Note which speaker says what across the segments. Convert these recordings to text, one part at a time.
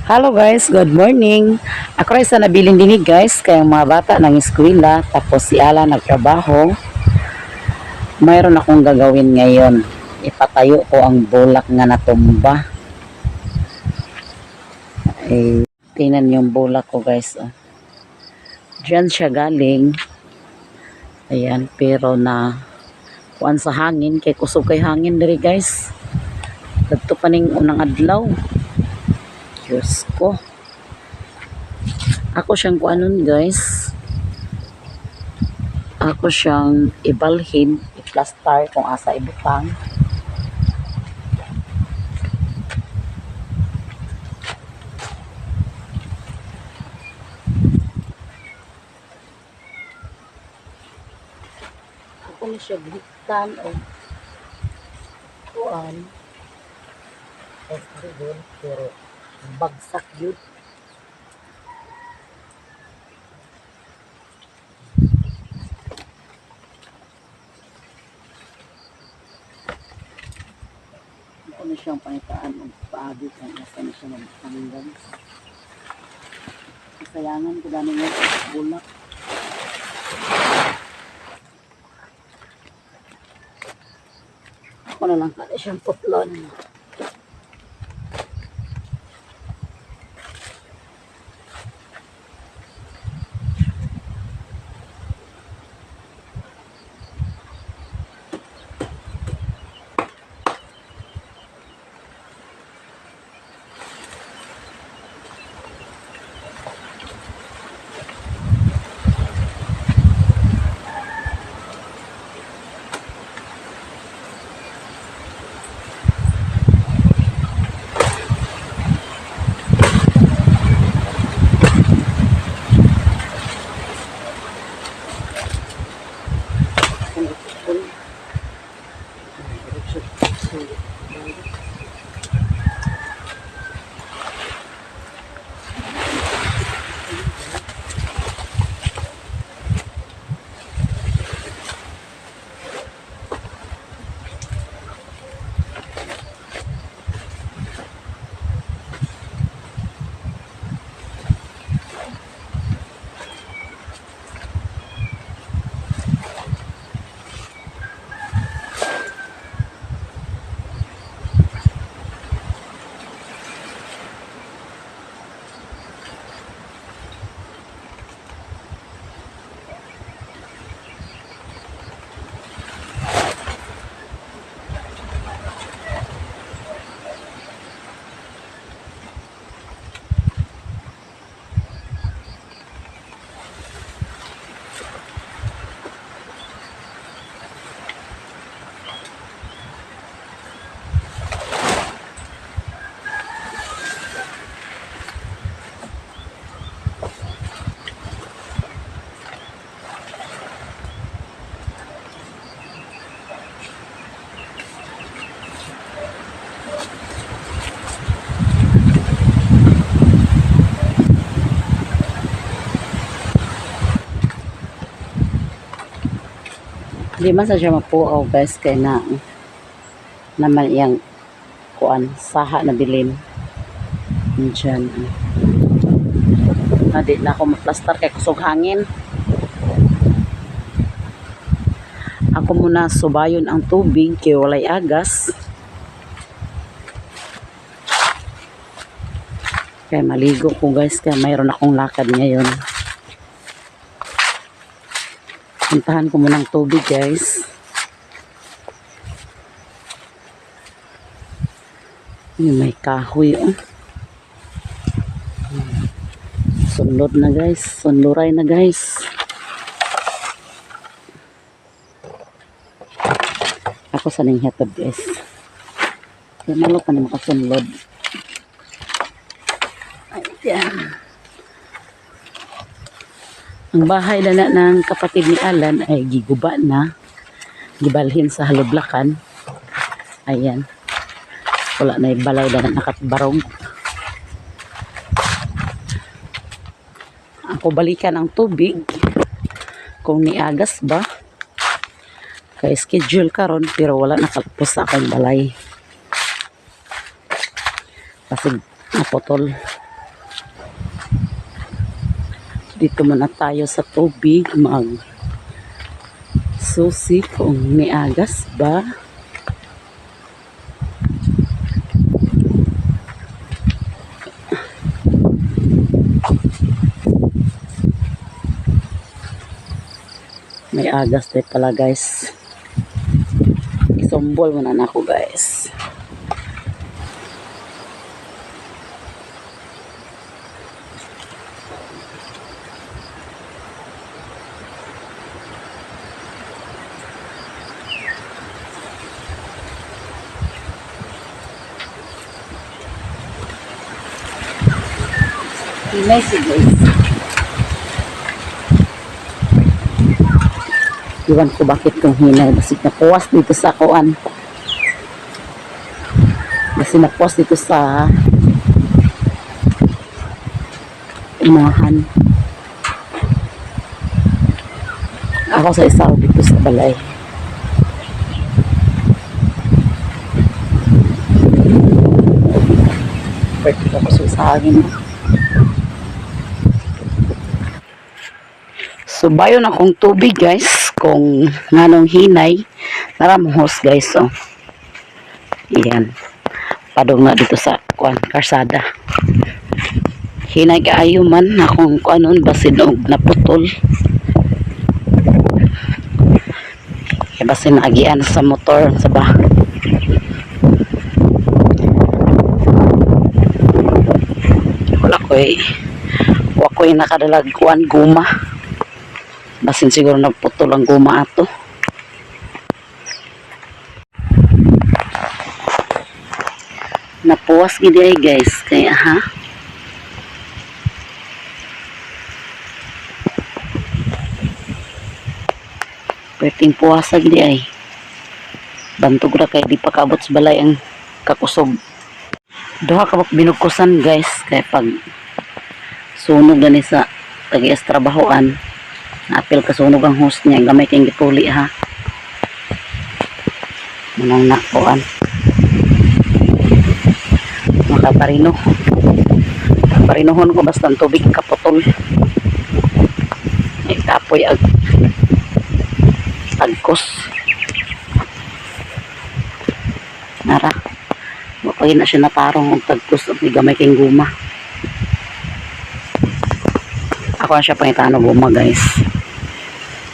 Speaker 1: Hello guys, good morning. Ako rin sa nabiling dinig guys, kayang mga bata ng eskwela, tapos si Ala nagtrabaho. Mayroon akong gagawin ngayon. Ipatayo ko ang bulak nga natumba. Tingnan yung bulak ko guys. Diyan siya galing. Ayan, pero na kuan sa hangin, kay kusog kay hangin diri guys. Dagto pa ning unang adlaw. Diyos ko. Ako siyang kuanon guys. Ako siyang ibalhin, i-plaster kung asa ibutang. Ako na siya bliktan o kuan. Pero bagsak yun. Ako na siyang panitaan o paagi kung asa na siya magpanggan. Kasayangan ko dami nga bulak. Ako na lang kaya siyang putlon. Di man sa siya mapuaw guys kay na naman iyang kuan saha na bilin dyan. Di na ako maplaster kay kusog hangin. Ako muna subayon ang tubig kay walay agas. Kaya maligo ko guys kaya mayroon akong lakad ngayon. Puntahan ko muna ng tubig guys. May kahoy oh. Sunlod na guys. Sunluray na guys. Ako sa ning hatod guys. Kaya malo pa na makasunlod. Ayan. Ang bahay na ng kapatid ni Alan ay giguba na. Gibalhin sa halublakan. Ayan. Wala na ibalay na nakatbarog. Ako balikan ang tubig. Kung niagas ba. Kaya schedule karon pero wala nakalapos sa akong balay. Kasi napotol. Dito muna tayo sa tubig mag susi kung niagas ba. May agas tayo pala guys. Isumbol muna na ako guys. Nice guys. Iwan ko bakit kung hinay. Kasi napuwas dito sa kuan. Kasi napuwas dito sa unahan. Ako sa isaw dito sa balay. Pwede ako sa hangin. So, bayo na akong tubig, guys. Kung nganong hinay, naramuhos, guys. So, yan. Padong na dito sa karsada. Hinay kaayo man. Akong kuanon, basin og naputol. Kaya basin agian sa motor, sa ba. Wala ko'y nakadalagkuan guma. Basin siguro nagputol ang guma ato. Napuwas gid ay guys, kaya ha. Perting puwasa gid ay. Bantog ra kay di pa kaabot sa balay ang kakusog. Duha ka binugkusan guys, kay pag sunog gani sa tag-ias trabahoan. Apil kasunog ang host niya, gamay kayong gipuli ha. Manang nakuan. Makaparino. Parinohon ko basta ang tubig kaputol. Ay kapoy ag tagkos. Nara. Mapagin na siya natarong og tagkos at gamay kayong guma. Ako na siya pangitano guma guys.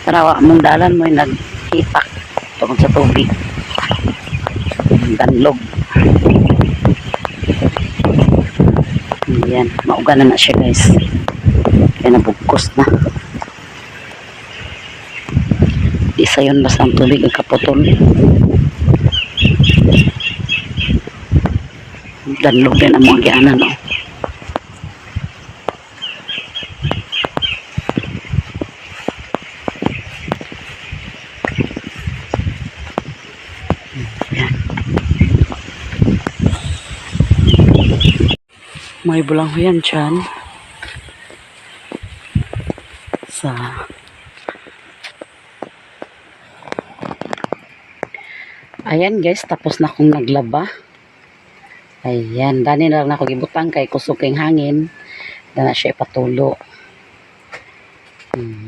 Speaker 1: Tarawa mong dalan mo yung naghitak tungkol sa tubig. Danlog. Ayan, mauga na siya guys. Kaya nabugkos na. Isa yun basta ang tubig ang kaputol. Danlog din ang mga gianan no. May bulang ho yan dyan sa ayan guys, tapos na akong naglaba. Ayan, dani na lang ako gibutang kay kusog kayong hangin na siya ipatulo.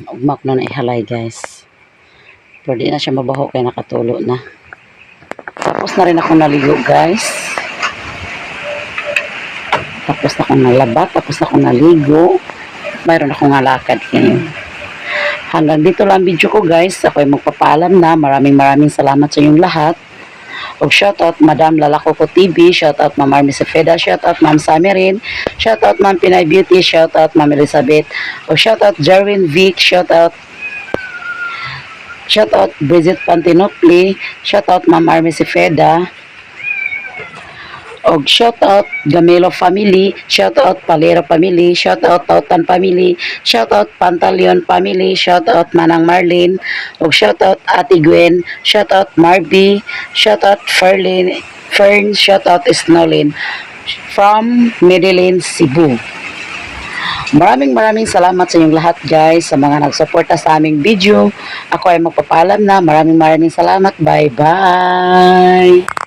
Speaker 1: Ugmak na ihalay guys, pero di na siya mabaho kay nakatulo na. Tapos na rin ako naligo guys. Tapos na akong nalaba, tapos na akong naligo. Mayroon akong ngalakad ngayon. Hanggang dito lang video ko guys. Ako ay magpapaalam na. Maraming salamat sa inyong lahat. Og shoutout Madam Lalako ko TV, shoutout Ma'am Army Cepeda, shoutout Ma'am Samirin, shoutout Ma'am Pinay Beauty, shoutout Ma'am Elizabeth, og shoutout Jarwin Vic, shoutout Bridget Pantinopli, shoutout Ma'am Army Cepeda, og shoutout Gamelo family, shoutout Palero family, shoutout Tautan family, shoutout Pantaleon family, shoutout Manang Marlene, og shoutout Ate Gwen, shoutout Marby, shoutout Fern, shoutout Snowlin from Medellin, Cebu. Maraming salamat sa inyong lahat guys, sa mga nagsuporta sa aming video. Ako ay magpapaalam na. Maraming salamat. Bye bye.